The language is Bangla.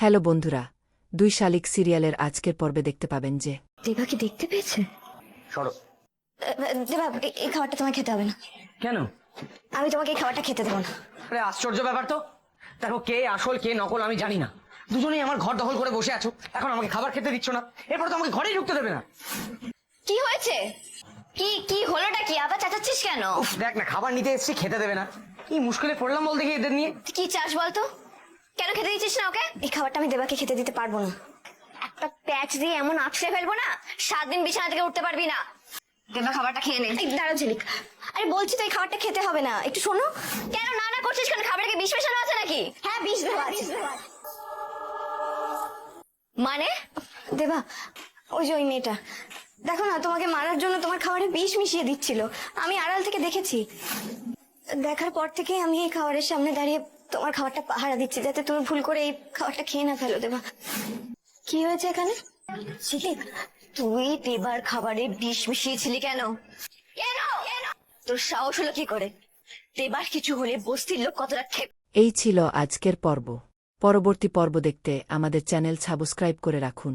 হ্যালো বন্ধুরা, 2 শালিক সিরিয়ালের আজকের পর্বে দেখতে পাবেন যে দেবা কি দেখতে পেয়েছে? সরো। দেবা এই খাবারটা তোমায় খেতে হবে না। কেন? আমি তোমাকে এই খাবারটা খেতে দেবো না। আরে আশ্চর্য ব্যাপার তো। দেখো, কে আসল কে নকল আমি জানি না। দুজনেই আমার ঘর দখল করে বসে আছো, এখন আমাকে খাবার খেতে দিচ্ছ না, এরপর তো আমাকে ঘরেই ঢুকতে দেবে না। কি হয়েছে? কি কি হলোটা কি? আবার চেঁচাচ্ছিস কেন? উফ, দেখ না, খাবার নিতে এসেছি, খেতে দেবে না। কি মুশকিলে পড়লাম বল দেখি এদের নিয়ে। কি চাস বলতো? কেন খেতে দিচ্ছিস না ওকে? এই খাবারটা আমি দেবাকে খেতে দিতে পারবো না। একটা প্যাচ দিয়ে এমন আছড়ে ফেলবো না, 7 দিন বিছানা থেকে উঠতে পারবি না। দেবা খাবারটা খেয়ে নে। এই দাঁড়াও ঝিলিক, আরে বলছি তো এই খাবারটা খেতে হবে না, একটু শোনো। কেন না না করছিস কেন? খাবারে কি বিষ মেশানো আছে নাকি? হ্যাঁ, বিষ দেওয়া আছে। মানে দেবা, ওই যে ওই মেয়েটা, দেখো না, তোমাকে মারার জন্য তোমার খাবারে বিষ মিশিয়ে দিচ্ছিল। আমি আড়াল থেকে দেখেছি। দেখার পর থেকে আমি এই খাবারের সামনে দাঁড়িয়ে তোমার খাবারটা পাহারা দিচ্ছি, যাতে তুমি ভুল করে এই খাবারটা খেয়ে না ফেলো। দেবা, কি হয়েছে এখানে? ঝিলিক, তুই দেবার খাবারে বিষ মিশিয়েছিলি কেন? কেন? তোর সাহস হলো কি করে? দেবার কিছু হলে বস্তির লোক কতটা এই ছিল আজকের পর্ব। পরবর্তী পর্ব দেখতে আমাদের চ্যানেল সাবস্ক্রাইব করে রাখুন।